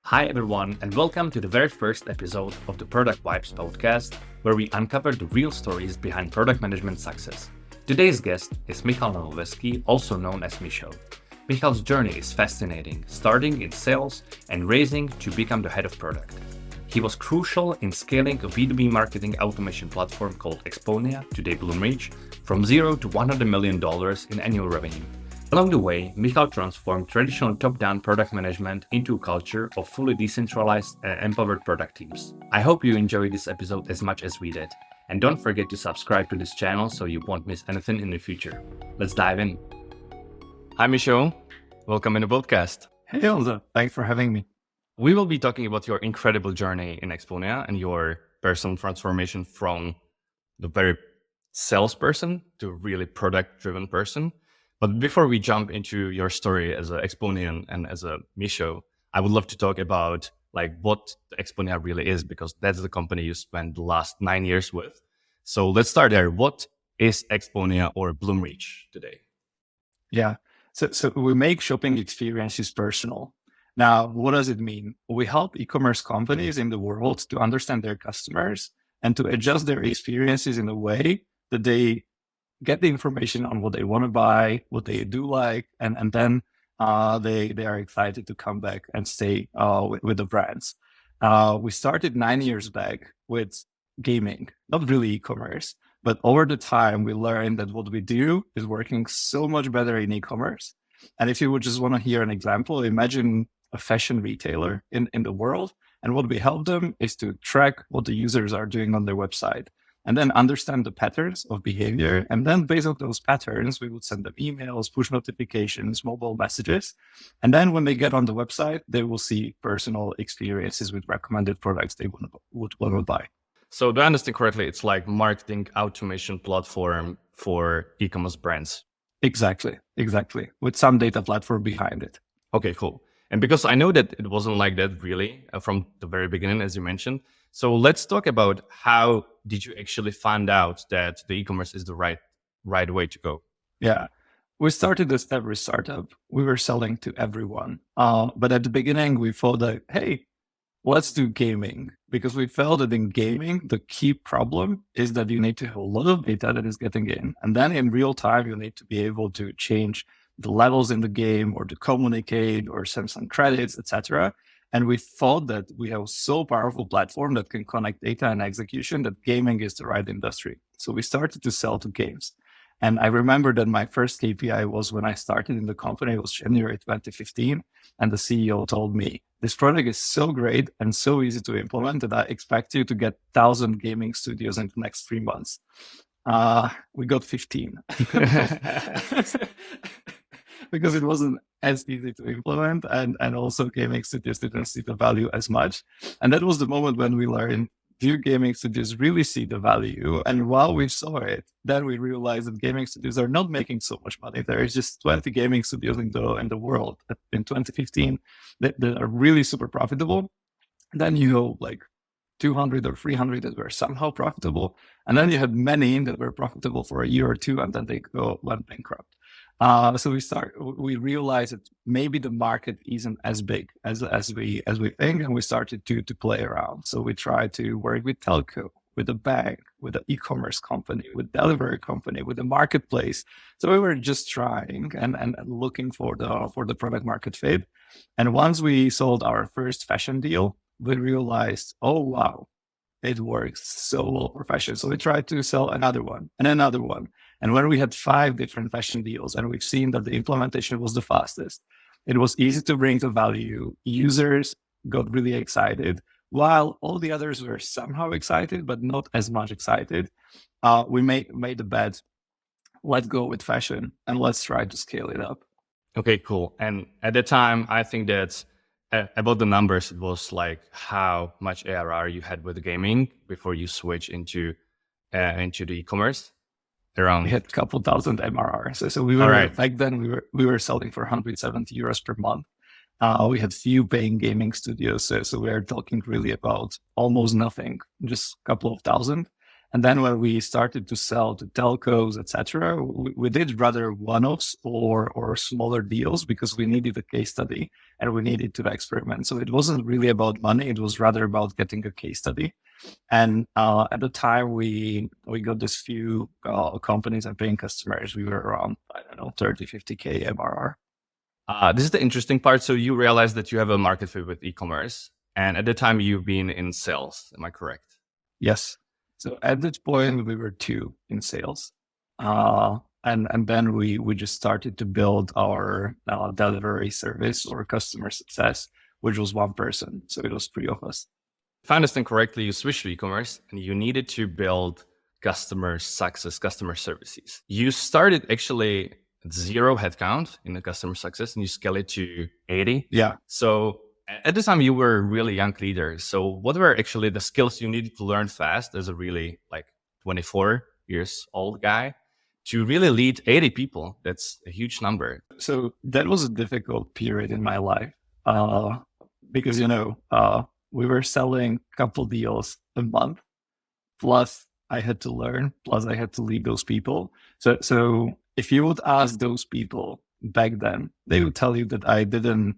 Hi everyone, and welcome to the very first episode of the Product Vibes podcast, where we uncover the real stories behind product management success. Today's guest is Michal Novovesky, also known as Mišo. Michal's journey is fascinating, starting in sales and raising to become the head of product. He was crucial in scaling a B2B marketing automation platform called Exponea, today Bloomreach, from $0 to $100 million in annual revenue. Along the way, Michal transformed traditional top-down product management into a culture of fully decentralized and empowered product teams. I hope you enjoyed this episode as much as we did. And don't forget to subscribe to this channel so you won't miss anything in the future. Let's dive in. Hi, Mišo. Welcome in the podcast. Hey, Elza. Thanks for having me. We will be talking about your incredible journey in Exponea and your personal transformation from the very salesperson to really product-driven person. But before we jump into your story as an Exponean and as a Mišo, I would love to talk about what Exponea really is, because that's the company you spent the last 9 years with. So let's start there. What is Exponea or Bloomreach today? Yeah. So we make shopping experiences personal. Now, what does it mean? We help e-commerce companies in the world to understand their customers and to adjust their experiences in a way that they get the information on what they want to buy, what they do like, and then they are excited to come back and stay with the brands. We started 9 years back with gaming, not really e-commerce, but over the time we learned that what we do is working so much better in e-commerce. And if you would just want to hear an example, imagine a fashion retailer in the world, and what we help them is to track what the users are doing on their website, and then understand the patterns of behavior. And then based on those patterns, we would send them emails, push notifications, mobile messages. And then when they get on the website, they will see personal experiences with recommended products they would want to buy. So do I understand correctly, it's like marketing automation platform for e-commerce brands? Exactly. With some data platform behind it. Okay, cool. And because I know that it wasn't like that really from the very beginning, as you mentioned. So let's talk about how did you actually find out that the e-commerce is the right way to go? Yeah, we started as every startup. We were selling to everyone. But at the beginning, we thought that, hey, let's do gaming, because we felt that in gaming, the key problem is that you need to have a lot of data that is getting in. And then in real time, you need to be able to change the levels in the game or to communicate or send some credits, etc. And we thought that we have so powerful platform that can connect data and execution that gaming is the right industry. So we started to sell to games. And I remember that my first KPI was when I started in the company, it was January 2015. And the CEO told me, this product is so great and so easy to implement that I expect you to get 1,000 gaming studios in the next 3 months. We got 15. Because it wasn't as easy to implement, and also gaming studios didn't see the value as much. And that was the moment when we learned, do gaming studios really see the value? And while we saw it, then we realized that gaming studios are not making so much money. There is just 20 gaming studios in the world in 2015 that are really super profitable. And then you go like 200 or 300 that were somehow profitable. And then you had many that were profitable for a year or two, and then they went bankrupt. So we realized that maybe the market isn't as big as we think, and we started to play around. So we tried to work with telco, with a bank, with an e-commerce company, with delivery company, with a marketplace. So we were just trying and looking for the product market fit. And once we sold our first fashion deal, we realized, oh wow, it works so well for fashion. So we tried to sell another one and another one. And when we had 5 different fashion deals and we've seen that the implementation was the fastest, it was easy to bring the value. Users got really excited, while all the others were somehow excited, but not as much excited. We made the bet, let's go with fashion and let's try to scale it up. Okay, cool. And at the time, I think that about the numbers, it was like how much ARR you had with gaming before you switch into the e-commerce. We had a couple thousand MRR. So we were back then we were selling for 170 euros per month. We had few paying gaming studios, so we are talking really about almost nothing, just a couple of thousand. And then when we started to sell to telcos, etc., we did rather one-offs or smaller deals because we needed a case study and we needed to experiment. So it wasn't really about money. It was rather about getting a case study. And at the time, we got this few companies and paying customers. We were around, I don't know, 30, 50K MRR. This is the interesting part. So you realize that you have a market fit with e-commerce. And at the time, you've been in sales. Am I correct? Yes. So at that point, we were 2 in sales. And then we just started to build our delivery service or customer success, which was 1 person. So it was 3 of us. If I understand correctly, you switched to e-commerce and you needed to build customer success, customer services. You started actually at 0 headcount in the customer success and you scale it to 80. Yeah. So at the time you were a really young leader. So what were actually the skills you needed to learn fast as a really 24 years old guy to really lead 80 people? That's a huge number. So that was a difficult period in my life because, we were selling a couple deals a month, plus I had to learn, plus I had to lead those people. So if you would ask those people back then, they would tell you that I didn't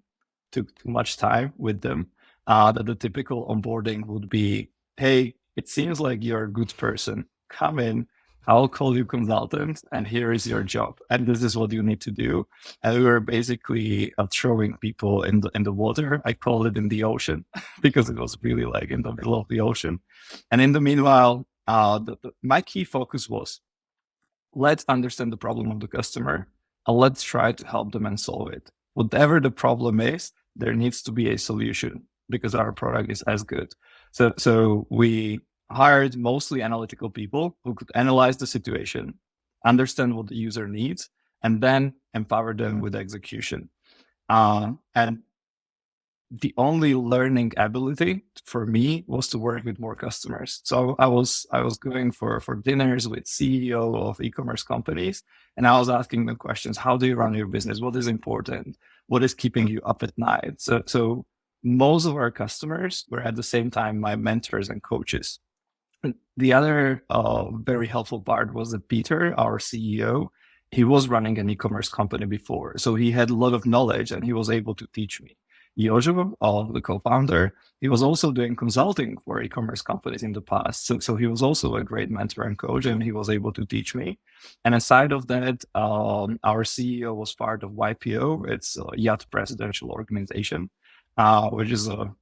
took too much time with them, that the typical onboarding would be, hey, it seems like you're a good person. Come in, I'll call you consultant, and here is your job. And this is what you need to do. And we were basically throwing people in the water. I call it in the ocean because it was really in the middle of the ocean. And in the meanwhile, my key focus was, let's understand the problem of the customer and let's try to help them and solve it. Whatever the problem is, there needs to be a solution because our product is as good. So we hired mostly analytical people who could analyze the situation, understand what the user needs, and then empower them with execution. And the only learning ability for me was to work with more customers. So I was going for dinners with CEO of e-commerce companies, and I was asking them questions. How do you run your business? What is important? What is keeping you up at night? So most of our customers were at the same time my mentors and coaches. The other very helpful part was that Peter, our CEO, he was running an e-commerce company before. So he had a lot of knowledge and he was able to teach me. Jojo, the co-founder, he was also doing consulting for e-commerce companies in the past. So he was also a great mentor and coach and he was able to teach me. And aside of that, our CEO was part of YPO. It's a Yacht Presidential Organization, which is a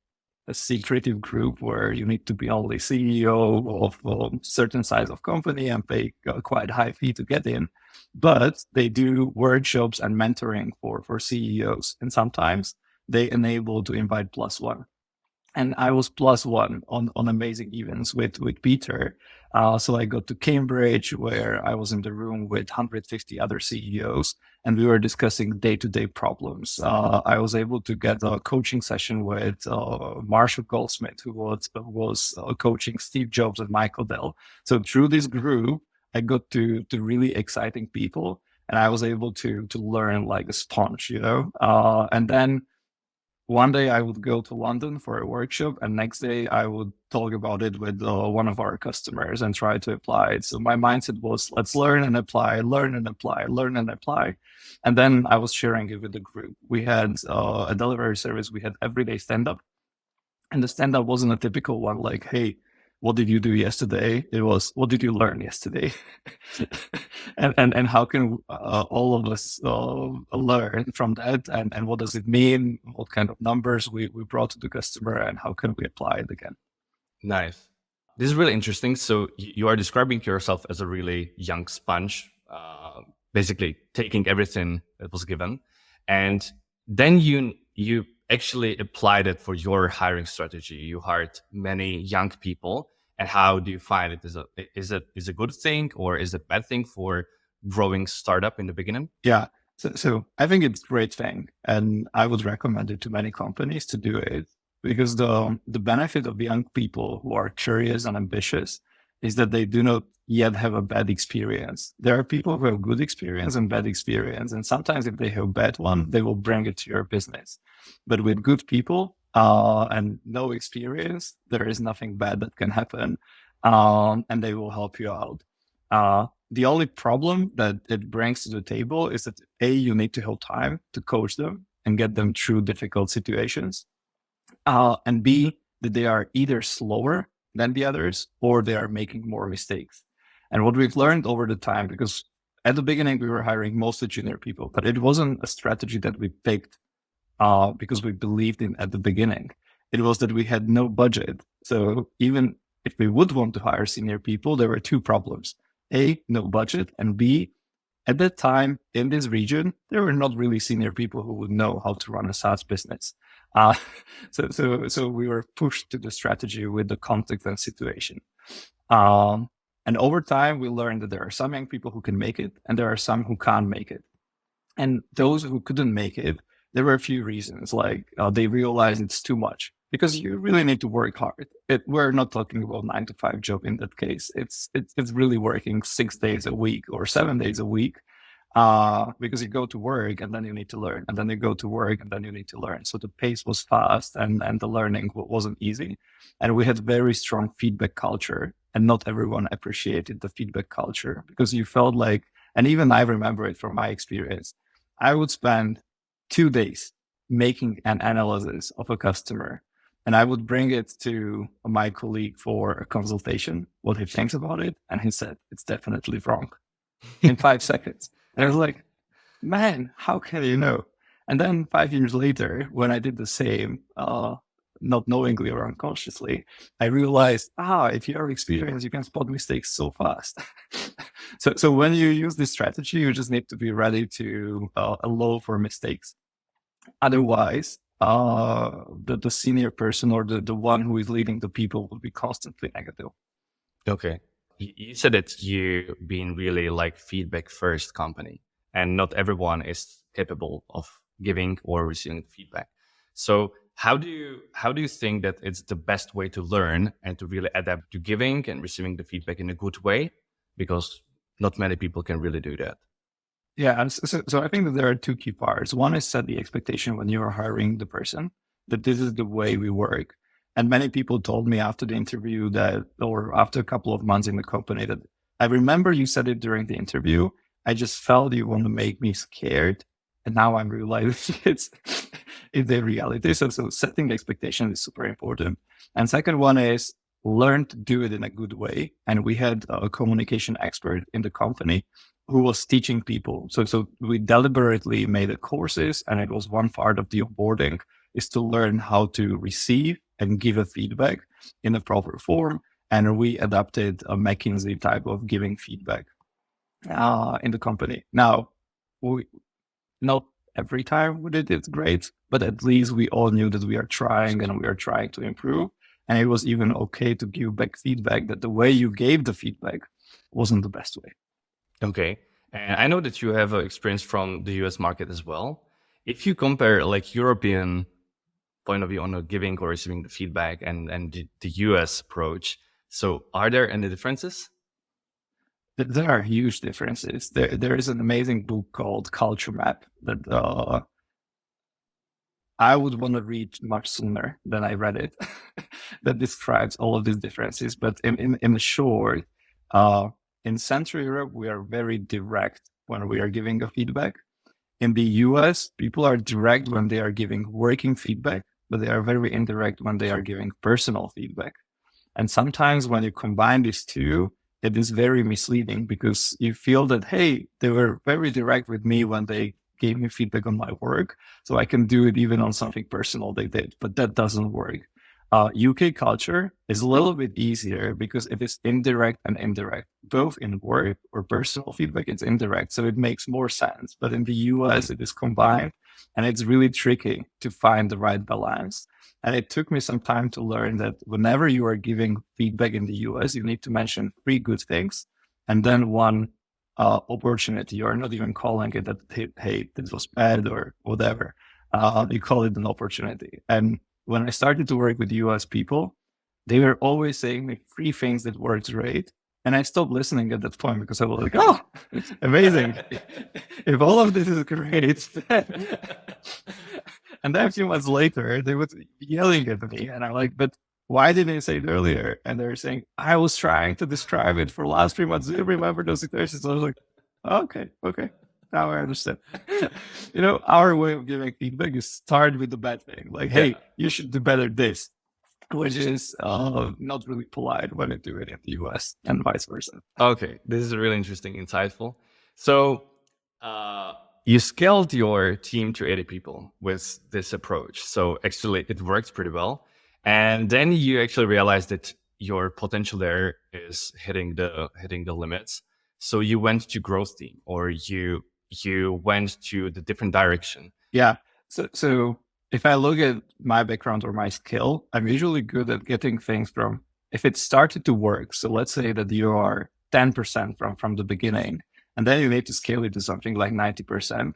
secretive group where you need to be only CEO of a certain size of company and pay quite high fee to get in. But they do workshops and mentoring for CEOs. And sometimes they enable to invite +1. And I was +1 on amazing events with Peter. So I got to Cambridge, where I was in the room with 150 other CEOs, and we were discussing day-to-day problems. I was able to get a coaching session with Marshall Goldsmith, who was coaching Steve Jobs and Michael Dell. So through this group, I got to really exciting people, and I was able to learn like a sponge, and then one day I would go to London for a workshop, and next day I would talk about it with one of our customers and try to apply it. So my mindset was, let's learn and apply, learn and apply, learn and apply. And then I was sharing it with the group. We had a delivery service. We had everyday stand-up. And the stand-up wasn't a typical one like, hey, what did you do yesterday? It was, what did you learn yesterday? and how can all of us learn from that? And what does it mean? What kind of numbers we brought to the customer, and how can we apply it again? Nice. This is really interesting. So you are describing yourself as a really young sponge, basically taking everything that was given. And then you actually applied it for your hiring strategy. You hired many young people. And how do you find it? Is it a good thing or is it a bad thing for growing startup in the beginning? Yeah. So I think it's a great thing. And I would recommend it to many companies to do it, because the benefit of young people who are curious and ambitious is that they do not yet have a bad experience. There are people who have good experience and bad experience. And sometimes if they have a bad one, they will bring it to your business. But with good people and no experience, there is nothing bad that can happen. and they will help you out. The only problem that it brings to the table is that A, you need to have time to coach them and get them through difficult situations. And B, that they are either slower than the others or they are making more mistakes. And what we've learned over the time, because at the beginning we were hiring mostly junior people, but it wasn't a strategy that we picked because we believed in at the beginning. It was that we had no budget. So even if we would want to hire senior people, there were two problems. A, no budget, and B, at that time in this region, there were not really senior people who would know how to run a SaaS business. So we were pushed to the strategy with the context and situation. And over time, we learned that there are some young people who can make it, and there are some who can't make it. And those who couldn't make it, there were a few reasons, like they realized it's too much. Because you really need to work hard. We're not talking about 9-to-5 job in that case. It's really working 6 days a week or 7 days a week, because you go to work and then you need to learn, and then you go to work and then you need to learn. So the pace was fast and the learning wasn't easy. And we had very strong feedback culture, and not everyone appreciated the feedback culture because you felt like, and even I remember it from my experience, I would spend 2 days making an analysis of a customer. And I would bring it to my colleague for a consultation, what he thinks about it. And he said, it's definitely wrong in 5 seconds. And I was like, man, how can you know? And then 5 years later, when I did the same, not knowingly or unconsciously, I realized, if you are experienced, you can spot mistakes so fast. So when you use this strategy, you just need to be ready to allow for mistakes. Otherwise, the senior person or the one who is leading the people will be constantly negative. Okay. You said that you being really like feedback first company, and not everyone is capable of giving or receiving feedback. So how do you think that it's the best way to learn and to really adapt to giving and receiving the feedback in a good way? Because not many people can really do that. Yeah, and so I think that there are two key parts. One is set the expectation when you are hiring the person that this is the way we work. And many people told me after the interview or after a couple of months in the company, that I remember you said it during the interview. I just felt you want to make me scared. And now I'm realizing it's the reality. So setting the expectation is super important. And second one is learn to do it in a good way. And we had a communication expert in the company who was teaching people. So we deliberately made the courses, and it was one part of the onboarding is to learn how to receive and give a feedback in a proper form. And we adapted a McKinsey type of giving feedback in the company. Now, not every time we did it great, but at least we all knew that we are trying and we are trying to improve. And it was even okay to give back feedback that the way you gave the feedback wasn't the best way. Okay. And I know that you have experience from the US market as well. If you compare like European point of view on giving or receiving the feedback and the US approach, so are there any differences? There are huge differences. There is an amazing book called Culture Map that I would want to read much sooner than I read it that describes all of these differences. But in short, in Central Europe, we are very direct when we are giving a feedback. In the US, people are direct when they are giving working feedback, but they are very indirect when they are giving personal feedback. And sometimes when you combine these two, it is very misleading because you feel that, hey, they were very direct with me when they gave me feedback on my work, so I can do it even on something personal they did, but that doesn't work. UK culture is a little bit easier because it is indirect and indirect, both in work or personal feedback, it's indirect. So it makes more sense. But in the US, it is combined, and it's really tricky to find the right balance. And it took me some time to learn that whenever you are giving feedback in the US, you need to mention 3 good things and then 1 opportunity. You're not even calling it that, hey, this was bad or whatever. You call it an opportunity. And when I started to work with US people, they were always saying me 3 things that worked great. And I stopped listening at that point because I was like, oh, amazing. If all of this is great. And then a few months later, they were yelling at me. And I'm like, but why didn't you say it earlier? And they're saying, I was trying to describe it for the last 3 months. Do you remember those situations? I was like, okay. Now I understand. Our way of giving feedback is start with the bad thing. Like, hey, you should do better this, which is not really polite when you do it in the US and vice versa. Okay, this is really interesting, insightful. So you scaled your team to 80 people with this approach. So actually it worked pretty well. And then you actually realized that your potential there is hitting the limits. So you went to growth team, or you went to the different direction. Yeah. So if I look at my background or my skill, I'm usually good at getting things from, if it started to work. So let's say that you are 10% from the beginning, and then you need to scale it to something like 90%.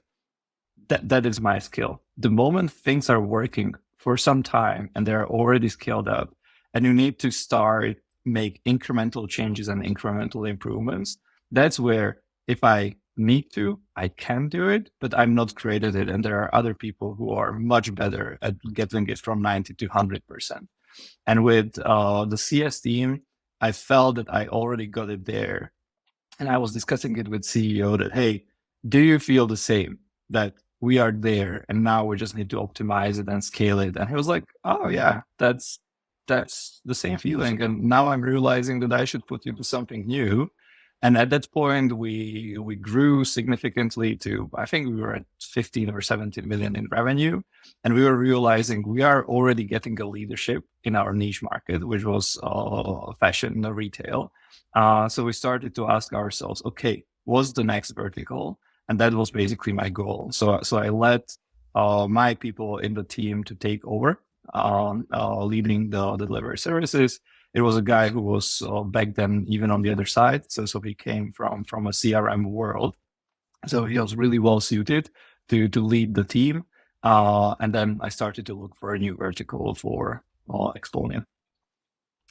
That is my skill. The moment things are working for some time and they're already scaled up, and you need to start make incremental changes and incremental improvements, that's where, if I need to, I can do it, but I'm not great at it. And there are other people who are much better at getting it from 90 to 100%. And with the CS team, I felt that I already got it there. And I was discussing it with CEO that, hey, do you feel the same, that we are there and now we just need to optimize it and scale it? And he was like, oh yeah, that's the same feeling. And now I'm realizing that I should put into something new. And at that point, we grew significantly to, I think we were at 15 or 17 million in revenue. And we were realizing we are already getting a leadership in our niche market, which was fashion retail. So we started to ask ourselves, okay, what's the next vertical? And that was basically my goal. So I let my people in the team to take over leading the delivery services. It was a guy who was back then even on the other side. So he came from a CRM world. So he was really well suited to lead the team. And then I started to look for a new vertical for Exponea.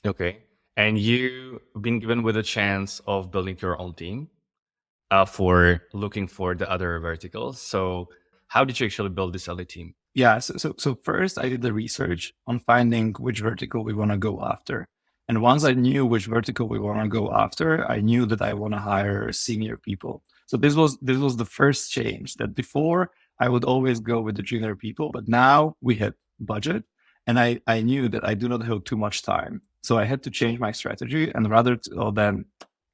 Okay. And you've been given with a chance of building your own team for looking for the other verticals. So how did you actually build this LA team? Yeah. So first I did the research on finding which vertical we want to go after. And once I knew which vertical we want to go after, I knew that I want to hire senior people. So this was the first change, that before I would always go with the junior people, but now we had budget and I knew that I do not have too much time. So I had to change my strategy, and rather than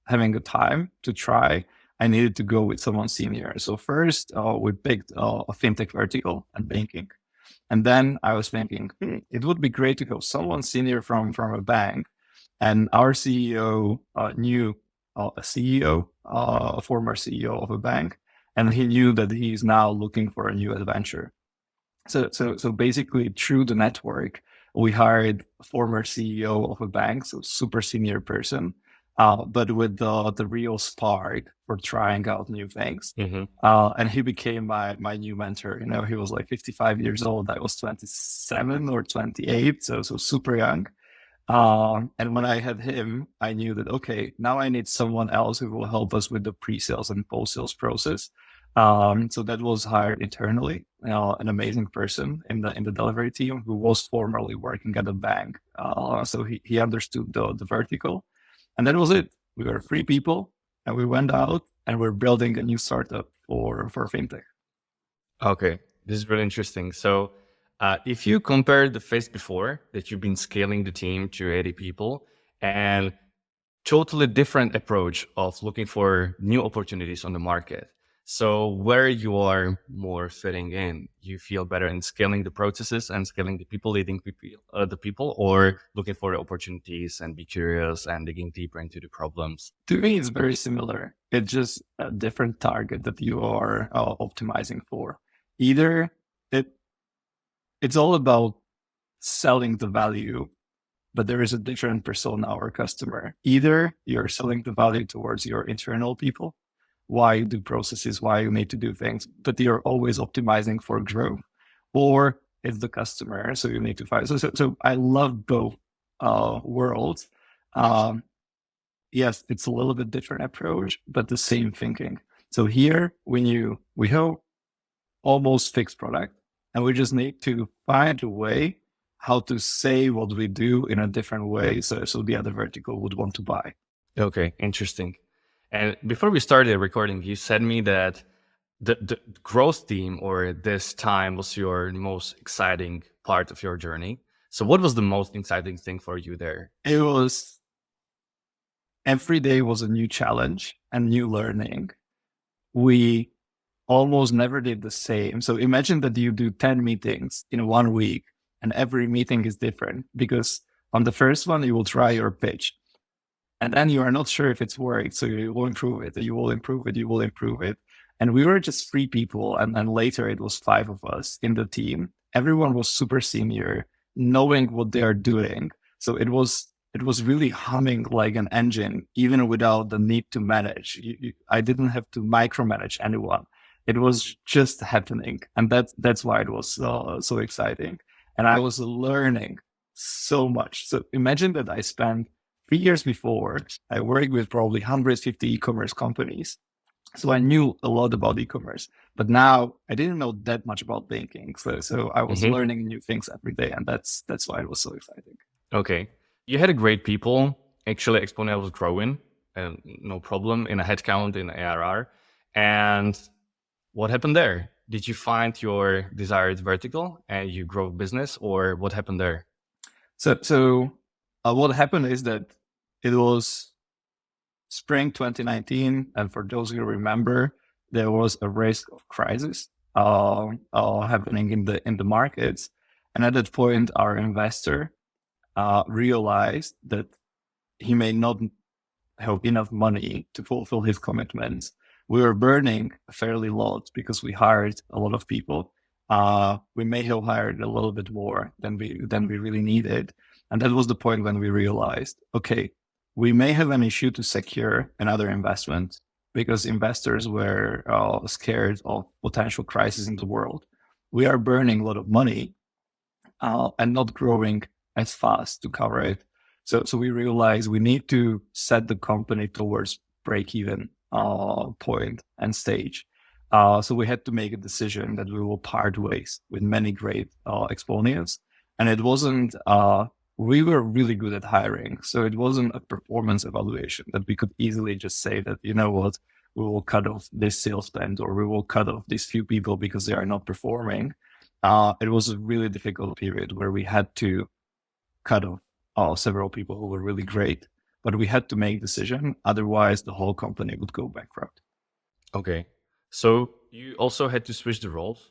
having the time to try, I needed to go with someone senior. So first we picked a fintech vertical and banking. And then I was thinking, it would be great to have someone senior from a bank. And our CEO knew a CEO, a former CEO of a bank, and he knew that he's now looking for a new adventure. So basically through the network, we hired a former CEO of a bank, so super senior person, but with the real spark for trying out new things. Mm-hmm. And he became my new mentor. He was like 55 years old. I was 27 or 28, so super young. And when I had him, I knew that, okay, now I need someone else who will help us with the pre-sales and post-sales process. So that was hired internally, an amazing person in the delivery team who was formerly working at a bank. So he understood the vertical, and that was it. We were 3 people and we went out and we're building a new startup for fintech. Okay, this is really interesting. So if you compare the phase before that you've been scaling the team to 80 people and totally different approach of looking for new opportunities on the market. So where you are more fitting in, you feel better in scaling the processes and scaling the people, leading the people, or looking for the opportunities and be curious and digging deeper into the problems? To me, it's very similar. It's just a different target that you are optimizing for. Either it's all about selling the value, but there is a different persona or customer. Either you're selling the value towards your internal people, why you do processes, why you need to do things, but you're always optimizing for growth, or it's the customer. So you need to find. So I love both worlds. Yes, it's a little bit different approach, but the same thinking. So here, we have almost fixed product, and we just need to find a way how to say what we do in a different way, so the other vertical would want to buy. Okay, interesting. And before we started recording, you said me that the growth team or this time was your most exciting part of your journey. So what was the most exciting thing for you there? It was every day was a new challenge and new learning. We almost never did the same. So imagine that you do 10 meetings in 1 week and every meeting is different, because on the first one, you will try your pitch and then you are not sure if it's worked. So you will improve it, you will improve it, you will improve it. And we were just 3 people. And then later it was 5 of us in the team. Everyone was super senior, knowing what they are doing. So it was really humming like an engine, even without the need to manage. I didn't have to micromanage anyone. It was just happening. And that's why it was so exciting. And I was learning so much. So imagine that I spent 3 years before, I worked with probably 150 e-commerce companies. So I knew a lot about e-commerce, but now I didn't know that much about banking. So I was learning new things every day. And that's why it was so exciting. Okay. You had a great people. Actually, Exponea was growing, no problem, in a headcount, in ARR. And what happened there? Did you find your desired vertical and you grow business, or what happened there? So what happened is that it was spring 2019. And for those who remember, there was a risk of crisis happening in the markets. And at that point, our investor realized that he may not have enough money to fulfill his commitments. We were burning a fairly lot because we hired a lot of people. We may have hired a little bit more than we really needed. And that was the point when we realized, okay, we may have an issue to secure another investment because investors were scared of potential crisis in the world. We are burning a lot of money and not growing as fast to cover it. So we realized we need to set the company towards break-even point and stage. So we had to make a decision that we will part ways with many great Exponeas. And it wasn't, we were really good at hiring. So it wasn't a performance evaluation that we could easily just say that, you know what, we will cut off this sales spend or we will cut off these few people because they are not performing. It was a really difficult period where we had to cut off several people who were really great, but we had to make a decision. Otherwise, the whole company would go bankrupt. Okay. So you also had to switch the roles.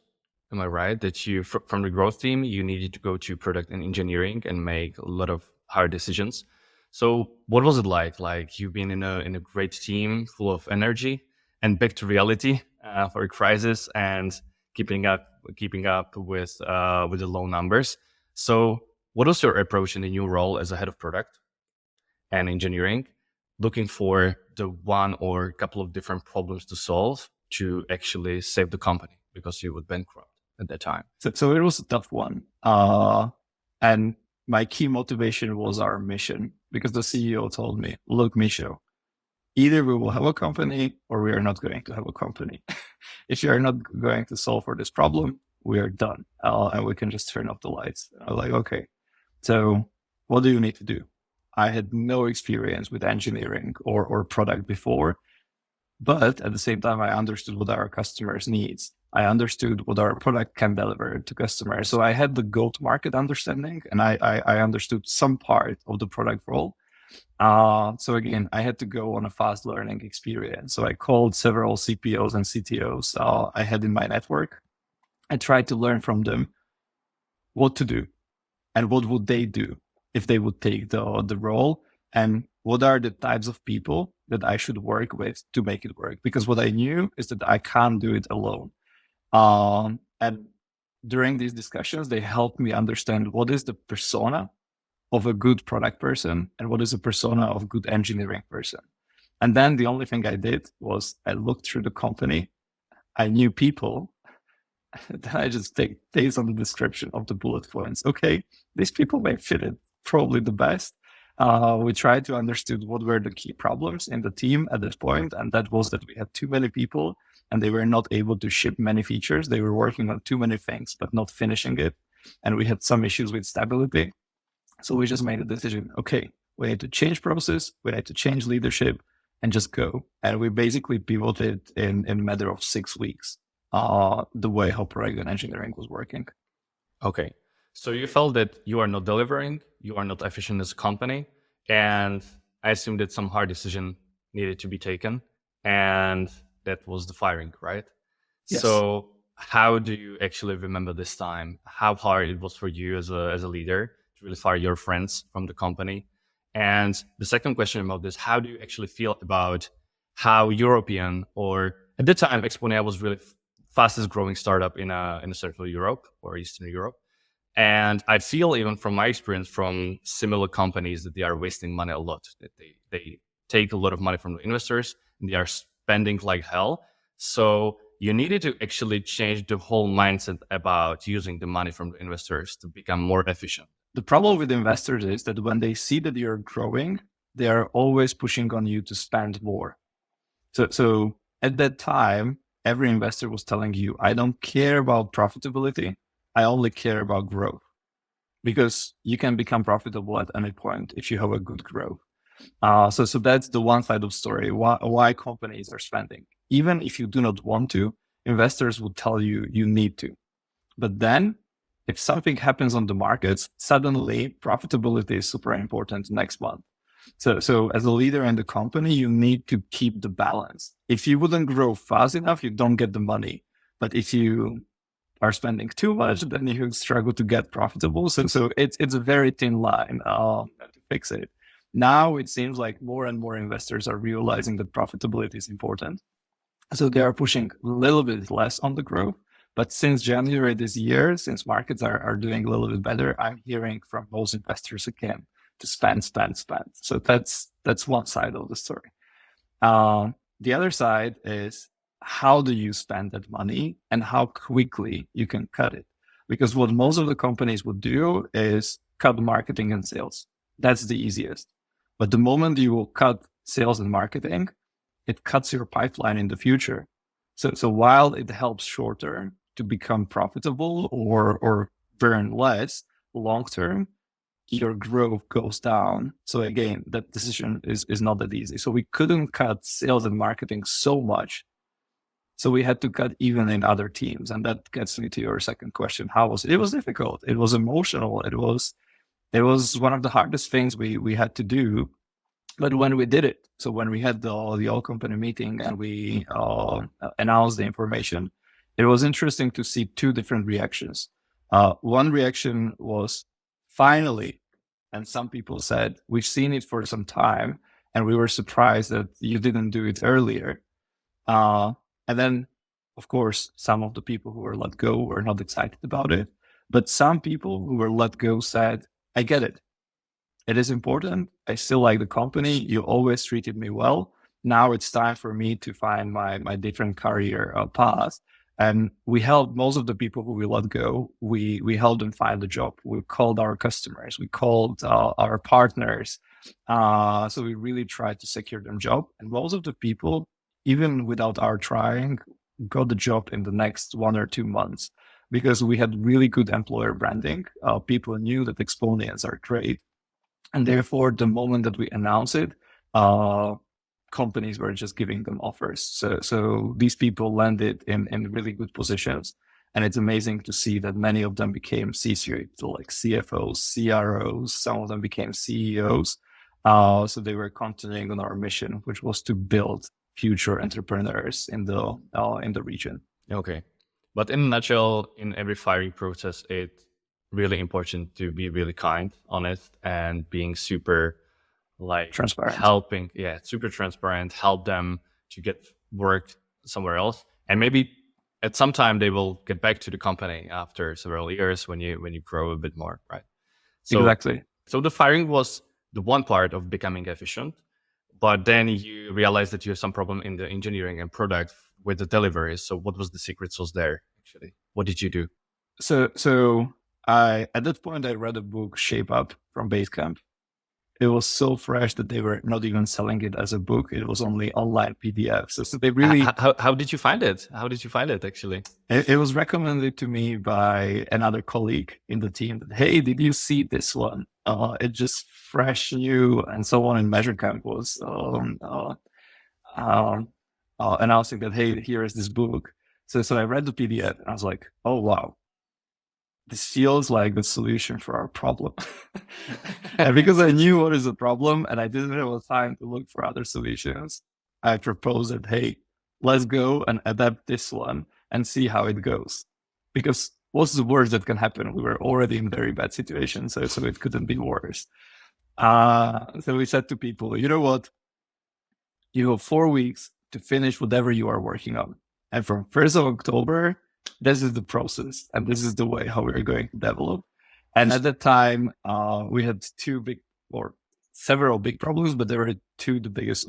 Am I right? That you, from the growth team, you needed to go to product and engineering and make a lot of hard decisions. So what was it like? Like you've been in a great team full of energy and back to reality for a crisis and keeping up with the low numbers. So what was your approach in the new role as a head of product and engineering, looking for the one or a couple of different problems to solve to actually save the company because you would bankrupt at that time? So it was a tough one. And my key motivation was our mission, because the CEO told me, look, Mišo, either we will have a company or we are not going to have a company. If you are not going to solve for this problem, we are done. And we can just turn off the lights. I was like, okay, so what do you need to do? I had no experience with engineering or product before, but at the same time, I understood what our customers needs. I understood what our product can deliver to customers. So I had the go-to-market understanding, and I understood some part of the product role. So again, I had to go on a fast learning experience. So I called several CPOs and CTOs I had in my network. I tried to learn from them what to do and what would they do if they would take the role, and what are the types of people that I should work with to make it work. Because what I knew is that I can't do it alone. And during these discussions, they helped me understand what is the persona of a good product person and what is a persona of a good engineering person. And then the only thing I did was I looked through the company. I knew people. Then I just take based on the description of the bullet points. Okay, these people may fit it probably the best. We tried to understand what were the key problems in the team at this point, and that was that we had too many people and they were not able to ship many features. They were working on too many things, but not finishing it. and we had some issues with stability. So we just made a decision. Okay, we need to change process, we need to change leadership, and just go. And we basically pivoted in a matter of 6 weeks, the way how product and engineering was working. Okay. So you felt that you are not delivering, you are not efficient as a company, and I assume that some hard decision needed to be taken, and that was the firing, right? Yes. So how do you actually remember this time? How hard it was for you as a leader to really fire your friends from the company? And the second question about this, how do you actually feel about how European, or at the time, Exponea was really fastest growing startup in Central Europe or Eastern Europe. And I feel, even from my experience from similar companies, that they are wasting money a lot, that they take a lot of money from the investors and they are spending like hell. So you needed to actually change the whole mindset about using the money from the investors to become more efficient. The problem with investors is that when they see that you're growing, they are always pushing on you to spend more. So at that time, every investor was telling you, I don't care about profitability. I only care about growth, because you can become profitable at any point if you have a good growth. So that's the one side of the story. Why companies are spending. Even if you do not want to, investors will tell you you need to. But then if something happens on the markets, suddenly profitability is super important next month. So as a leader in the company, you need to keep the balance. If you wouldn't grow fast enough, you don't get the money. But if you are spending too much, then you struggle to get profitable. So it's a very thin line to fix it. Now it seems like more and more investors are realizing that profitability is important. So they are pushing a little bit less on the growth. But since January this year, since markets are doing a little bit better, I'm hearing from most investors again to spend. So that's one side of the story. The other side is, how do you spend that money and how quickly you can cut it? Because what most of the companies would do is cut marketing and sales. That's the easiest. But the moment you will cut sales and marketing, it cuts your pipeline in the future. So while it helps short term to become profitable or burn less, long term, your growth goes down. So again, that decision is not that easy. So we couldn't cut sales and marketing so much. So we had to cut even in other teams. And that gets me to your second question. How was it? It was difficult. It was emotional. It was one of the hardest things we had to do. But when we did it, so when we had the all company meeting and we announced the information, it was interesting to see two different reactions. One reaction was finally, and some people said, we've seen it for some time and we were surprised that you didn't do it earlier. And then, of course, some of the people who were let go were not excited about it. But some people who were let go said, I get it. It is important. I still like the company. You always treated me well. Now it's time for me to find my different career path. And we helped most of the people who we let go. We helped them find a job. We called our customers. We called our partners. So we really tried to secure them job. And most of the people, even without our trying, got the job in the next 1 or 2 months, because we had really good employer branding. People knew that Exponeans are great. And therefore, the moment that we announced it, companies were just giving them offers. So these people landed in really good positions. And it's amazing to see that many of them became C-suite, so like CFOs, CROs, some of them became CEOs. So they were continuing on our mission, which was to build future entrepreneurs in the region. Okay. But in a nutshell, in every firing process, it's really important to be really kind, honest, and being super transparent, helping. Yeah, super transparent, help them to get work somewhere else. And maybe at some time they will get back to the company after several years when you grow a bit more, right? So, exactly. So the firing was the one part of becoming efficient, but then you realize that you have some problem in the engineering and product with the delivery. So what was the secret sauce there, actually? What did you do? So at that point, I read a book, Shape Up from Basecamp. it was so fresh that they were not even selling it as a book. It was only online PDF. So they really... How did you find it? How did you find it, actually? It was recommended to me by another colleague in the team that, hey, did you see this one? It just fresh, new, and someone in Measure Camp was announcing that, hey, here is this book. So I read the PDF and I was like, oh, wow. This feels like the solution for our problem. And because I knew what is the problem and I didn't have time to look for other solutions, I proposed that, hey, let's go and adapt this one and see how it goes. Because what's the worst that can happen? We were already in a very bad situation, so it couldn't be worse. So we said to people, you know what? You have 4 weeks to finish whatever you are working on. And from 1st of October, this is the process and this is the way how we're going to develop. And at that time, we had several big problems, but there were two biggest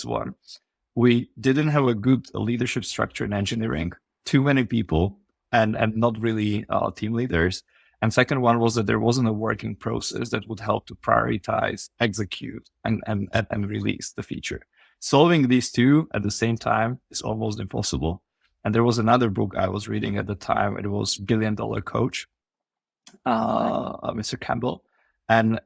ones. We didn't have a good leadership structure in engineering, too many people and not really team leaders. And second one was that there wasn't a working process that would help to prioritize, execute, and release the feature. Solving these two at the same time is almost impossible. And there was another book I was reading at the time. It was $1 Billion Coach, Mr. Campbell. And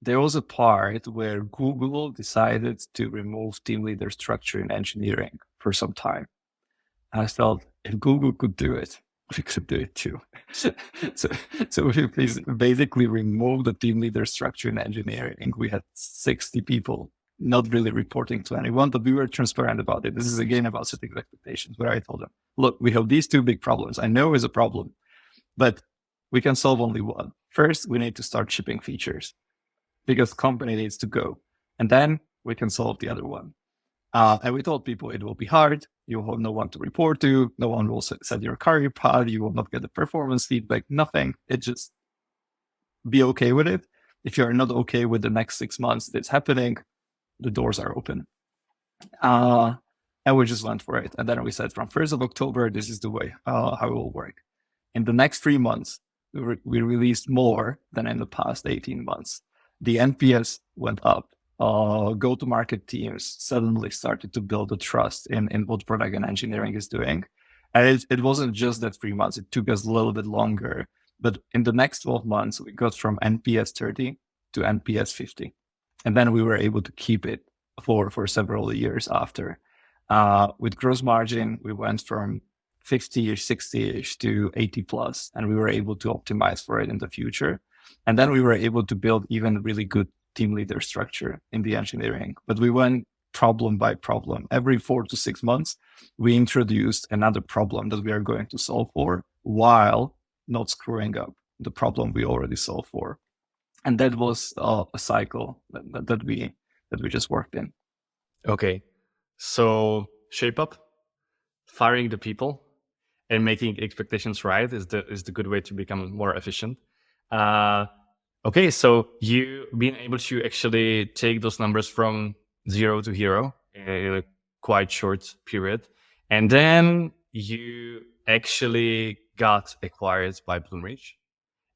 there was a part where Google decided to remove team leader structure in engineering for some time. I felt if Google could do it, we could do it too. So we please basically remove the team leader structure in engineering. We had 60 people not really reporting to anyone, but we were transparent about it. This is again about setting expectations, where I told them, look, we have these two big problems. I know it's a problem, but we can solve only one. First, we need to start shipping features because company needs to go. And then we can solve the other one. And we told people it will be hard. You will have no one to report to. No one will set your career path. You will not get the performance feedback, nothing. It just be okay with it. If you're not okay with the next 6 months that's happening, the doors are open. And we just went for it. And then we said from 1st of October, this is the way how it will work. In the next 3 months, we released more than in the past 18 months. The NPS went up. Go-to-market teams suddenly started to build the trust in what product and engineering is doing. And it wasn't just that 3 months. It took us a little bit longer. But in the next 12 months, we got from NPS 30 to NPS 50. And then we were able to keep it for several years after. With gross margin, we went from 50-ish, 60-ish to 80 plus, and we were able to optimize for it in the future. And then we were able to build even really good team leader structure in the engineering. But we went problem by problem. Every 4 to 6 months, we introduced another problem that we are going to solve for while not screwing up the problem we already solved for. And that was a cycle that we just worked in. Okay, so shape up, firing the people, and making expectations right is the good way to become more efficient. Okay, so you being able to actually take those numbers from 0 to hero in a quite short period, and then you actually got acquired by Bloomreach,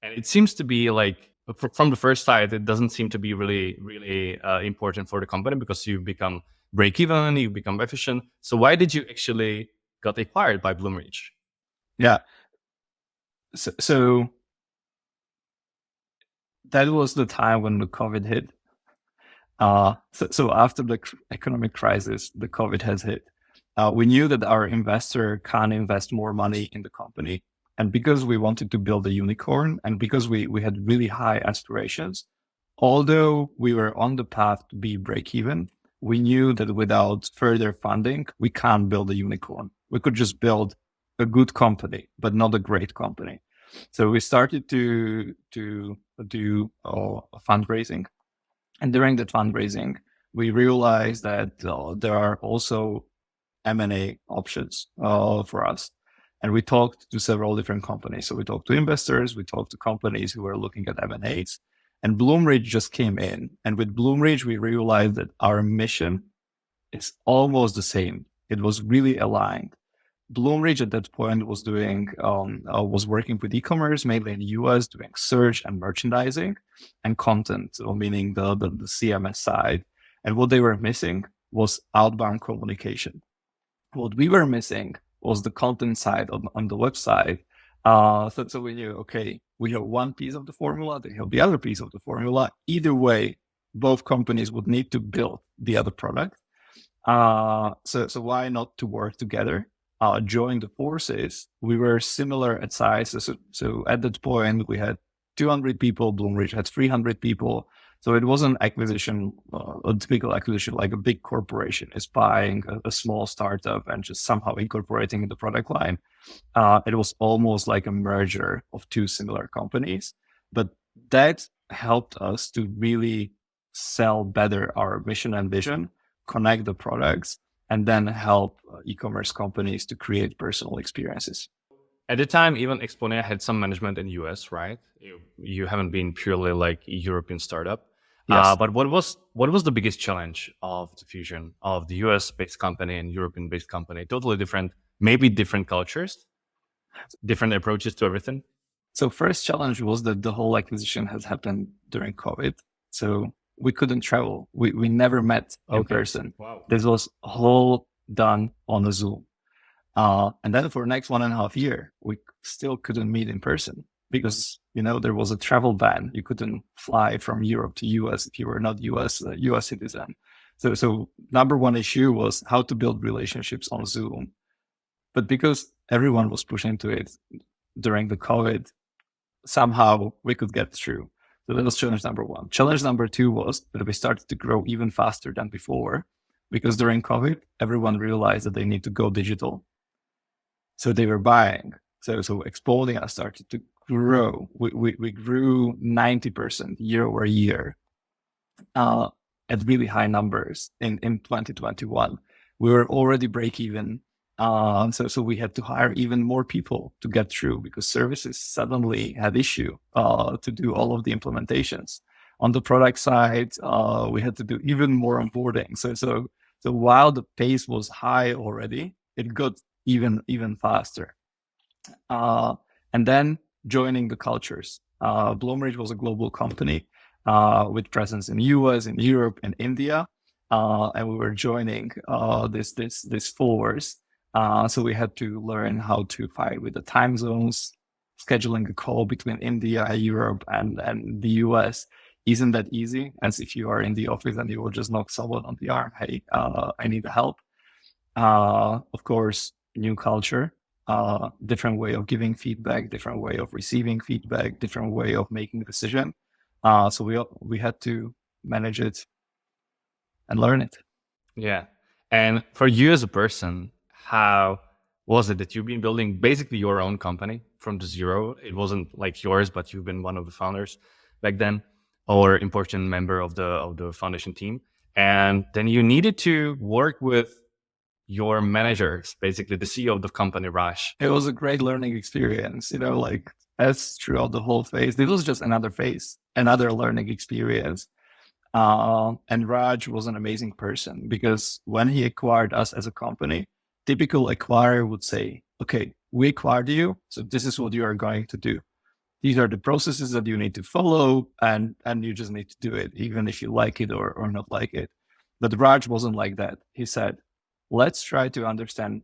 and it seems to be like, from the first side, it doesn't seem to be really important for the company because you become break even, you become efficient. So why did you actually got acquired by Bloomreach? Yeah. So that was the time when the COVID hit. So after the economic crisis, the COVID has hit. We knew that our investor can't invest more money in the company. And because we wanted to build a unicorn and because we had really high aspirations, although we were on the path to be break even, we knew that without further funding, we can't build a unicorn. We could just build a good company, but not a great company. So we started to do fundraising. And during that fundraising, we realized that there are also M&A options for us. And we talked to several different companies. So we talked to investors, we talked to companies who were looking at M&As, and Bloomreach just came in. And with Bloomreach, we realized that our mission is almost the same. It was really aligned. Bloomreach at that point was was working with e-commerce, mainly in the US, doing search and merchandising and content, so meaning the CMS side. And what they were missing was outbound communication. What we were missing was the content side on the website. So we knew, okay, we have one piece of the formula, they have the other piece of the formula. Either way, both companies would need to build the other product. So why not to work together? Join the forces. We were similar at size. So at that point, we had 200 people. Bloomreach had 300 people. So it was an acquisition, a typical acquisition, like a big corporation is buying a small startup and just somehow incorporating in the product line. It was almost like a merger of two similar companies, but that helped us to really sell better our mission and vision, connect the products, and then help e-commerce companies to create personal experiences. At the time, even Exponea had some management in the US, right? You haven't been purely like a European startup. Yes. But what was the biggest challenge of the fusion of the US-based company and European-based company? Totally different, maybe different cultures, different approaches to everything. So first challenge was that the whole acquisition has happened during COVID. So we couldn't travel. We never met in person. Wow. This was all done on a Zoom. And then for the next 1.5 years, we still couldn't meet in person because, there was a travel ban. You couldn't fly from Europe to US if you were not US citizen. So number one issue was how to build relationships on Zoom. But because everyone was pushing to it during the COVID, somehow we could get through. So that was challenge number one. Challenge number two was that we started to grow even faster than before because during COVID, everyone realized that they need to go digital. So they were buying. So Exponea started to grow. We grew 90% year over year at really high numbers in 2021. We were already break even. So we had to hire even more people to get through because services suddenly had issue to do all of the implementations. On the product side, we had to do even more onboarding. So while the pace was high already, it got even faster. And then joining the cultures. Bloomreach was a global company with presence in US, in Europe, and India. And we were joining this force. So we had to learn how to fight with the time zones, scheduling a call between India, Europe, and the US. Isn't that easy? As if you are in the office and you will just knock someone on the arm, hey, I need help. Of course, new culture, different way of giving feedback, different way of receiving feedback, different way of making a decision. So we had to manage it and learn it. Yeah. And for you as a person, how was it that you've been building basically your own company from the zero? It wasn't like yours, but you've been one of the founders back then, or important member of the foundation team. And then you needed to work with your managers, basically the CEO of the company, Raj. It was a great learning experience, like as throughout the whole phase. This was just another phase, another learning experience. And Raj was an amazing person because when he acquired us as a company, typical acquirer would say, okay, we acquired you, so this is what you are going to do. These are the processes that you need to follow, and you just need to do it, even if you like it or not like it. But Raj wasn't like that. He said, let's try to understand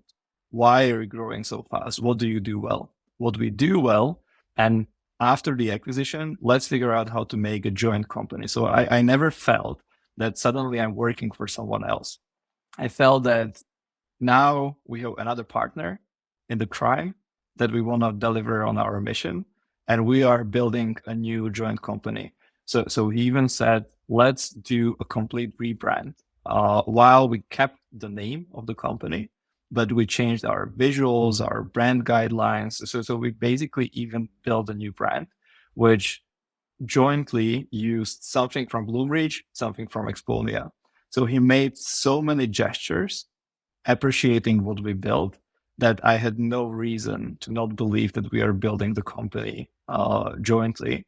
why are you growing so fast? What do you do well? What we do well? And after the acquisition, let's figure out how to make a joint company. So I never felt that suddenly I'm working for someone else. I felt that now we have another partner in the crime that we want to deliver on our mission, and we are building a new joint company. So he even said, let's do a complete rebrand. While we kept the name of the company, but we changed our visuals, our brand guidelines. So we basically even built a new brand, which jointly used something from Bloomreach, something from Exponea. So he made so many gestures appreciating what we built that I had no reason to not believe that we are building the company jointly.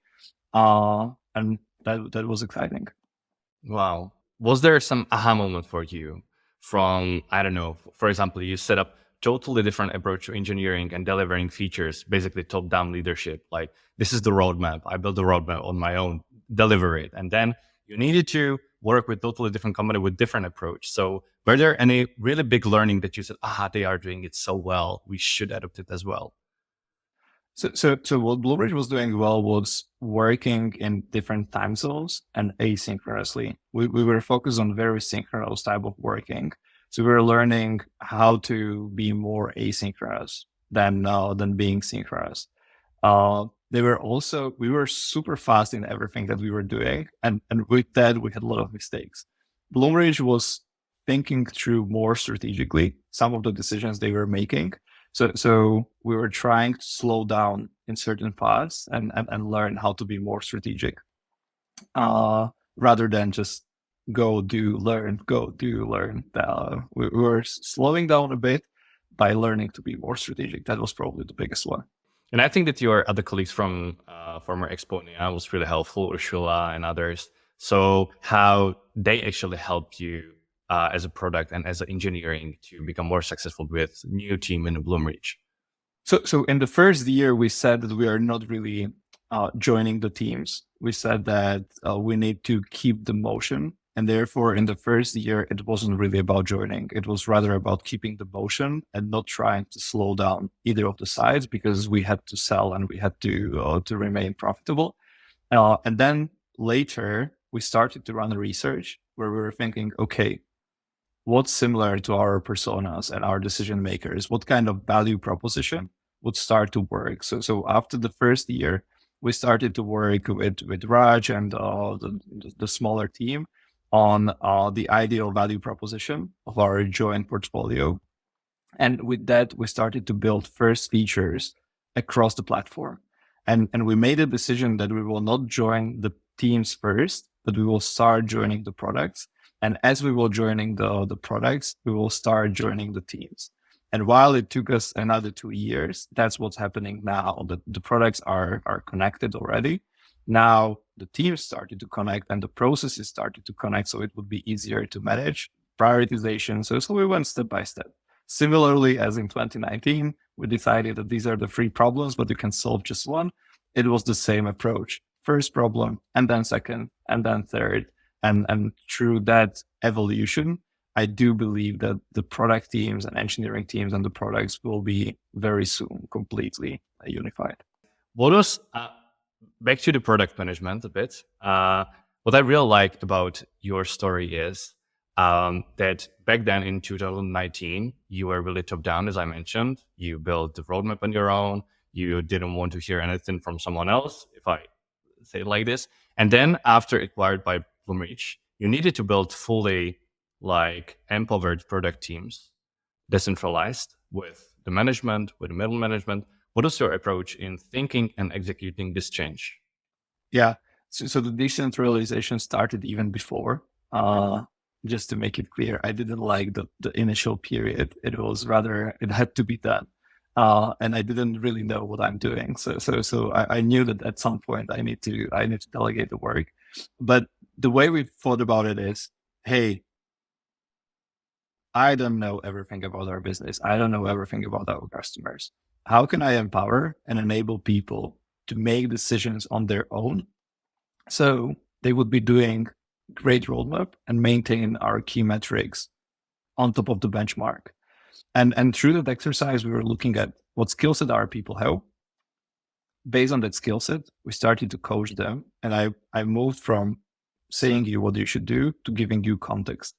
And that was exciting. Wow. Was there some aha moment for you from, I don't know, for example, you set up totally different approach to engineering and delivering features, basically top-down leadership. Like, this is the roadmap. I built the roadmap on my own, deliver it. And then you needed to work with totally different company with different approach. So were there any really big learning that you said, they are doing it so well, we should adopt it as well? So what Bloomreach was doing well was working in different time zones and asynchronously. We were focused on very synchronous type of working. So we were learning how to be more asynchronous than being synchronous. We were super fast in everything that we were doing. And with that, we had a lot of mistakes. Bloomreach was thinking through more strategically some of the decisions they were making. So we were trying to slow down in certain paths and learn how to be more strategic, rather than just go, do, learn, go, do, learn. We were slowing down a bit by learning to be more strategic. That was probably the biggest one. And I think that your other colleagues from former Exponea was really helpful, Ursula and others. So how they actually helped you as a product and as an engineering to become more successful with new team in the Bloomreach? So in the first year, we said that we are not really joining the teams. We said that we need to keep the motion. And therefore, in the first year, it wasn't really about joining. It was rather about keeping the motion and not trying to slow down either of the sides, because we had to sell and we had to remain profitable. And then later, we started to run research where we were thinking, okay, what's similar to our personas and our decision makers? What kind of value proposition would start to work? So after the first year, we started to work with Raj and the smaller team on the ideal value proposition of our joint portfolio. And with that, we started to build first features across the platform. And we made a decision that we will not join the teams first, but we will start joining the products. And as we were joining the products, we will start joining the teams. And while it took us another 2 years, that's what's happening now. The products are connected already. Now the teams started to connect and the processes started to connect, so it would be easier to manage prioritization. So we went step by step. Similarly, as in 2019, we decided that these are the 3 problems, but you can solve just one. It was the same approach. First problem, and then second, and then third. And through that evolution, I do believe that the product teams and engineering teams and the products will be very soon completely unified. What was, back to the product management a bit, what I really liked about your story is that back then in 2019, you were really top down, as I mentioned. You built the roadmap on your own. You didn't want to hear anything from someone else, if I say it like this. And then after acquired by Bloomreach, you needed to build fully empowered product teams, decentralized, with the management, with the middle management. What is your approach in thinking and executing this change? Yeah, so the decentralization started even before. Just to make it clear, I didn't like the initial period. It was rather, it had to be done. And I didn't really know what I'm doing. So I knew that at some point I need to delegate the work. But the way we thought about it is, hey, I don't know everything about our business. I don't know everything about our customers. How can I empower and enable people to make decisions on their own? So they would be doing great roadmap and maintain our key metrics on top of the benchmark. And through that exercise, we were looking at what skill set our people have. Based on that skill set, we started to coach them. And I moved from saying you what you should do to giving you context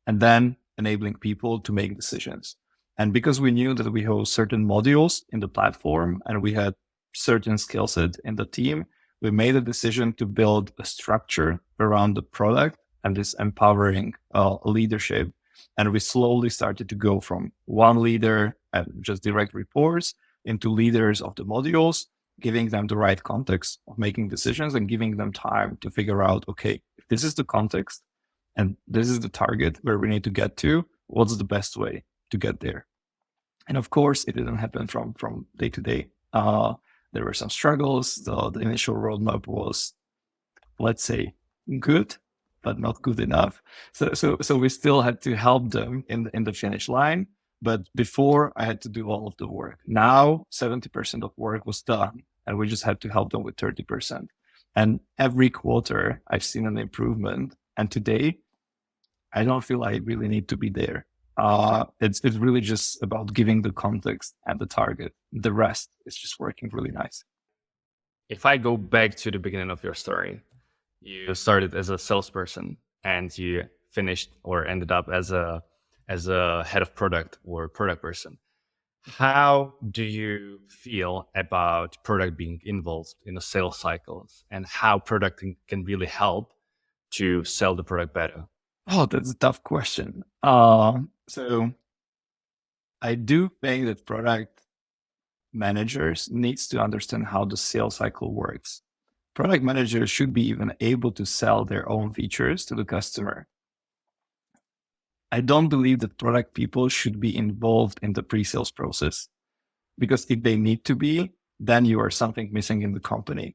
and then enabling people to make decisions. And because we knew that we have certain modules in the platform and we had certain skill set in the team, we made a decision to build a structure around the product and this empowering leadership. And we slowly started to go from one leader and just direct reports into leaders of the modules, giving them the right context of making decisions and giving them time to figure out, okay, if this is the context and this is the target where we need to get to, what's the best way to get there? And of course, it didn't happen from day to day. There were some struggles. The initial roadmap was, let's say, good, but not good enough. So we still had to help them in the finish line. But before I had to do all of the work. Now 70% of work was done and we just had to help them with 30%. And every quarter I've seen an improvement. And today I don't feel I really need to be there. It's really just about giving the context and the target. The rest is just working really nice. If I go back to the beginning of your story, you started as a salesperson and you finished or ended up as a head of product or product person. How do you feel about product being involved in the sales cycles and how product can really help to sell the product better? Oh, that's a tough question. So I do think that product managers needs to understand how the sales cycle works. Product managers should be even able to sell their own features to the customer. I don't believe that product people should be involved in the pre-sales process, because if they need to be, then you are something missing in the company.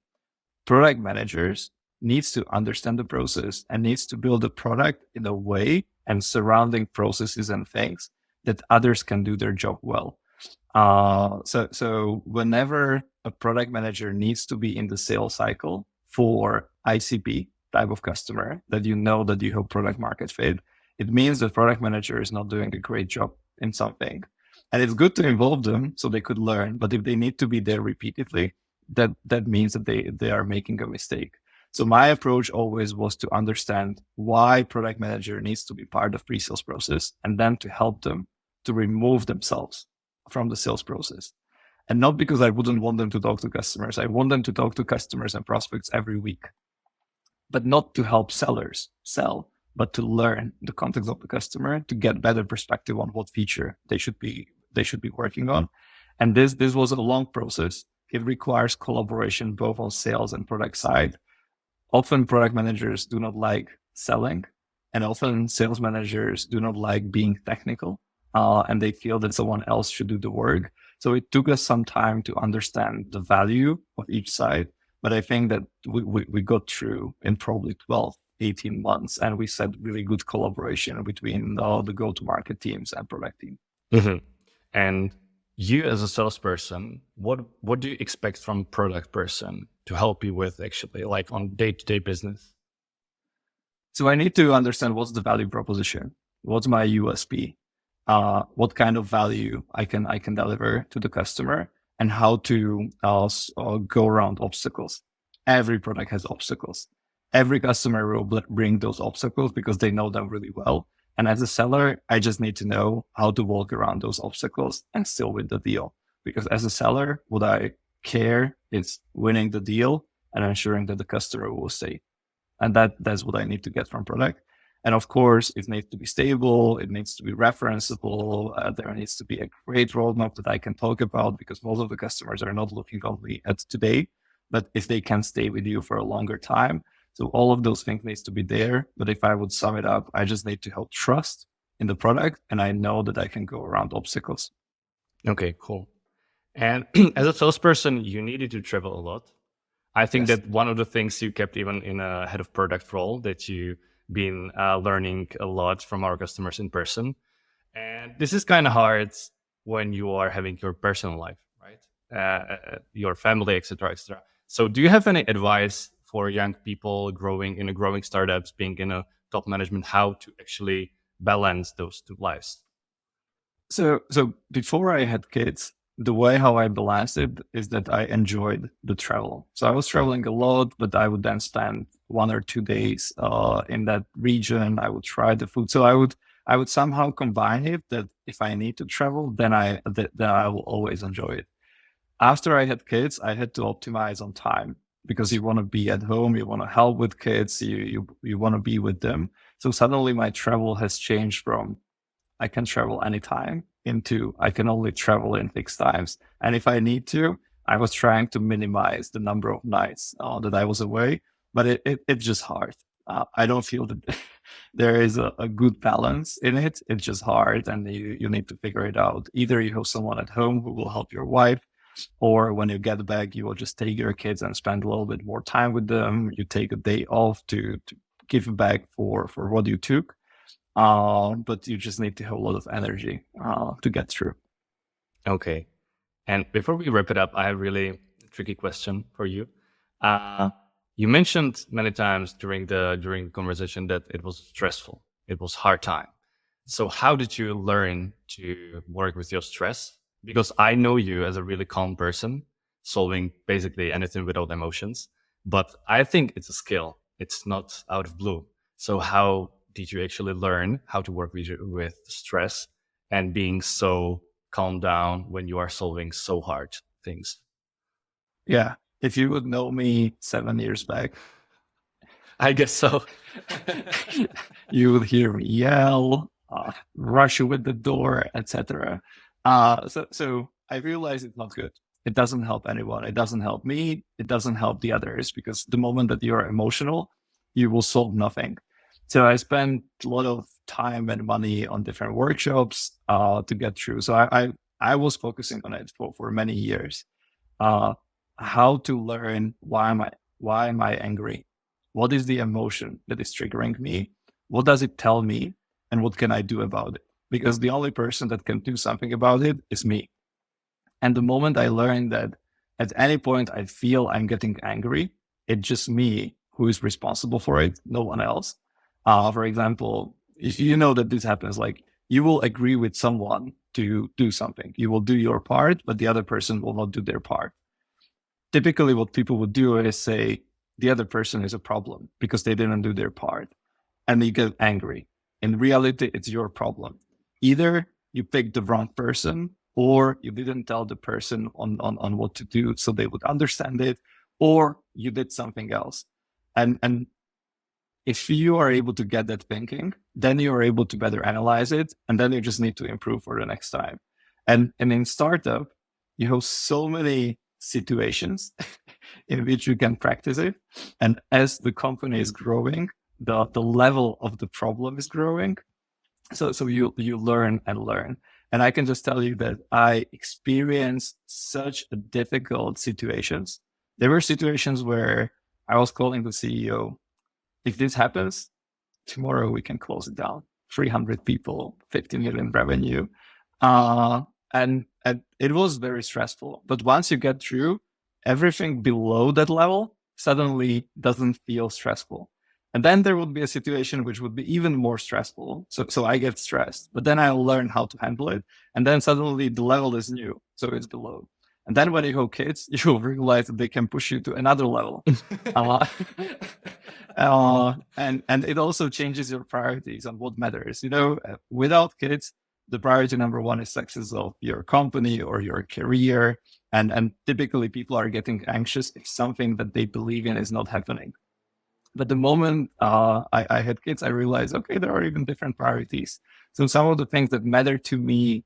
Product managers needs to understand the process and needs to build a product in a way and surrounding processes and things that others can do their job well. So whenever a product manager needs to be in the sales cycle for ICP type of customer that you know that you have product market fit, it means the product manager is not doing a great job in something. And it's good to involve them so they could learn. But if they need to be there repeatedly, that means that they are making a mistake. So my approach always was to understand why product manager needs to be part of pre-sales process and then to help them to remove themselves from the sales process. And not because I wouldn't want them to talk to customers. I want them to talk to customers and prospects every week, but not to help sellers sell, but to learn the context of the customer, to get better perspective on what feature they should be working on. And this was a long process. It requires collaboration both on sales and product side. Often product managers do not like selling, and often sales managers do not like being technical, and they feel that someone else should do the work. So it took us some time to understand the value of each side, but I think that we got through in probably 12, 18 months, and we set really good collaboration between the go-to-market teams and product team. Mm-hmm. And you as a salesperson, what do you expect from product person to help you with actually like on day-to-day business? So I need to understand what's the value proposition, what's my USP, what kind of value I can deliver to the customer, and how to go around obstacles. Every product has obstacles. Every customer will bring those obstacles because they know them really well. And as a seller, I just need to know how to walk around those obstacles and still win the deal. Because as a seller, what I care is winning the deal and ensuring that the customer will stay. And that's what I need to get from product. And of course, it needs to be stable. It needs to be referenceable. There needs to be a great roadmap that I can talk about, because most of the customers are not looking only at today, but if they can stay with you for a longer time. So all of those things needs to be there. But if I would sum it up, I just need to have trust in the product, and I know that I can go around obstacles. Okay, cool. And as a salesperson, you needed to travel a lot. I think Yes. that one of the things you kept even in a head of product role, that you've been learning a lot from our customers in person. And this is kind of hard when you are having your personal life, right? Your family, etc., etc. So do you have any advice for young people growing startups, being in a top management, how to actually balance those two lives? So before I had kids, the way how I balanced it is that I enjoyed the travel. So I was traveling a lot, but I would then spend 1 or 2 days in that region. I would try the food. So I would somehow combine it that if I need to travel, then I will always enjoy it. After I had kids, I had to optimize on time, because you want to be at home, you want to help with kids, you want to be with them. So suddenly my travel has changed from I can travel anytime into I can only travel in fixed times. And if I need to, I was trying to minimize the number of nights that I was away, but it's just hard. I don't feel that there is a good balance in it. It's just hard, and you need to figure it out. Either you have someone at home who will help your wife, or when you get back, you will just take your kids and spend a little bit more time with them. You take a day off to give back for what you took. but you just need to have a lot of energy to get through. Okay. And before we wrap it up, I have a really tricky question for you. You mentioned many times during the conversation that it was stressful. It was hard time. So how did you learn to work with your stress? Because I know you as a really calm person, solving basically anything without emotions. But I think it's a skill. It's not out of blue. So how did you actually learn how to work with stress and being so calm down when you are solving so hard things? Yeah. If you would know me 7 years back, I guess so. you would hear me yell, rush you with the door, etc. So I realize it's not good. It doesn't help anyone. It doesn't help me. It doesn't help the others, because the moment that you're emotional, you will solve nothing. So I spent a lot of time and money on different workshops to get through. So I was focusing on it for many years. How to learn why am I angry? What is the emotion that is triggering me? What does it tell me? And what can I do about it? Because the only person that can do something about it is me. And the moment I learned that at any point I feel I'm getting angry, it's just me who is responsible for it, no one else. For example, if you know that this happens, like you will agree with someone to do something, you will do your part, but the other person will not do their part. Typically what people would do is say the other person is a problem because they didn't do their part, and you get angry. In reality, it's your problem. Either you picked the wrong person, or you didn't tell the person on what to do so they would understand it, or you did something else. And if you are able to get that thinking, then you are able to better analyze it, and then you just need to improve for the next time. And in startup, you have so many situations in which you can practice it. And as the company is growing, the level of the problem is growing. So you learn and learn. And I can just tell you that I experienced such difficult situations. There were situations where I was calling the CEO, if this happens, tomorrow we can close it down. 300 people, 50 million revenue. And it was very stressful. But once you get through, everything below that level suddenly doesn't feel stressful. And then there would be a situation which would be even more stressful. So I get stressed, but then I'll learn how to handle it. And then suddenly the level is new. So it's below. And then when you have kids, you'll realize that they can push you to another level. And it also changes your priorities on what matters. Without kids, the priority number one is success of your company or your career. And typically people are getting anxious if something that they believe in is not happening. But the moment I had kids, I realized, okay, there are even different priorities. So some of the things that mattered to me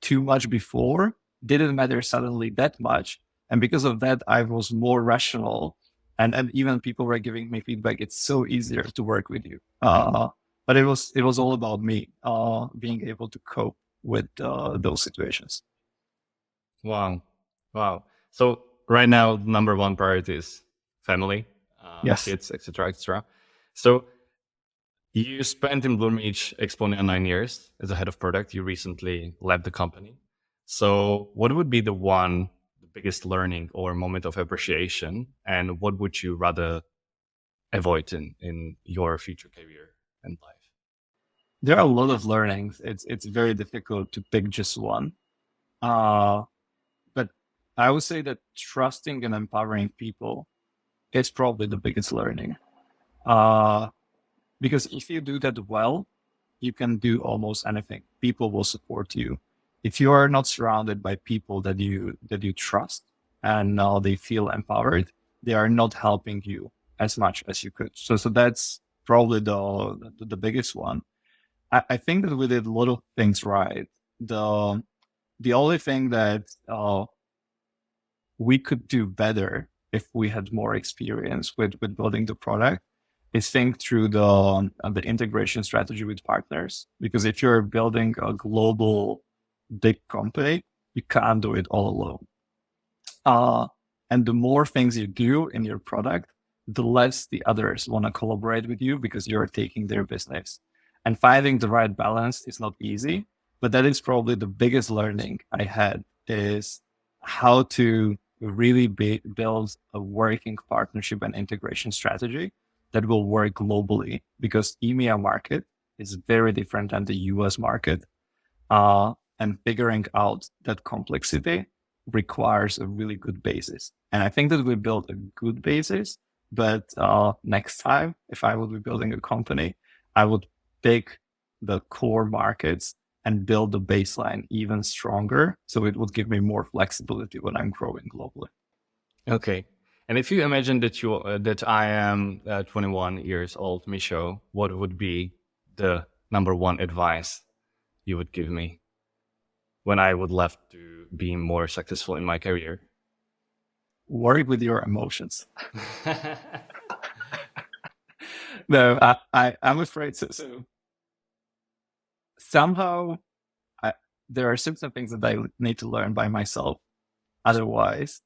too much before didn't matter suddenly that much. And because of that, I was more rational. And even people were giving me feedback. It's so easier to work with you. But it was all about me being able to cope with those situations. Wow. So right now, number one priority is family, Yes. kids, etc., etc. So you spent in Bloomreach Exponea 9 years as a head of product. You recently left the company. So what would be the biggest learning or moment of appreciation, and what would you rather avoid in your future career and life? There are a lot of learnings. It's very difficult to pick just one. But I would say that trusting and empowering people is probably the biggest learning. Because if you do that well, you can do almost anything. People will support you. If you are not surrounded by people that you trust and they feel empowered, they are not helping you as much as you could. So that's probably the biggest one. I think that we did a lot of things right. The only thing that we could do better if we had more experience with building the product is think through the integration strategy with partners. Because if you're building a global big company, you can't do it all alone. And the more things you do in your product, the less the others want to collaborate with you because you're taking their business. And finding the right balance is not easy, but that is probably the biggest learning I had, is how to really build a working partnership and integration strategy that will work globally, because EMEA market is very different than the US market. And figuring out that complexity requires a really good basis. And I think that we built a good basis, but next time, if I would be building a company, I would pick the core markets and build the baseline even stronger, so it would give me more flexibility when I'm growing globally. Okay. And if you imagine that I am 21 years old, Mišo, what would be the number one advice you would give me when I would love to be more successful in my career? Work with your emotions. No, I'm afraid so. Somehow there are certain things that I need to learn by myself. Otherwise,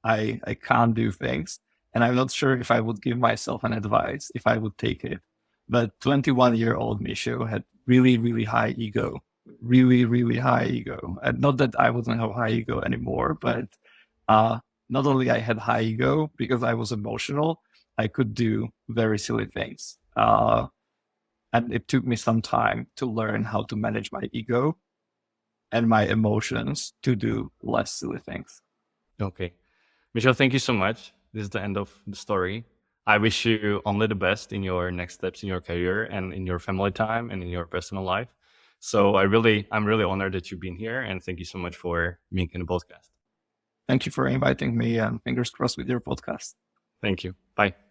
I can't do things. And I'm not sure if I would give myself an advice, if I would take it. But 21-year-old Mišo had really, really high ego. Really, really high ego. And not that I wouldn't have high ego anymore, but not only I had high ego because I was emotional, I could do very silly things. And it took me some time to learn how to manage my ego and my emotions to do less silly things. Okay. Michel, thank you so much. This is the end of the story. I wish you only the best in your next steps in your career and in your family time and in your personal life. So I'm really honored that you've been here, and thank you so much for being in the podcast. Thank you for inviting me, and fingers crossed with your podcast. Thank you. Bye.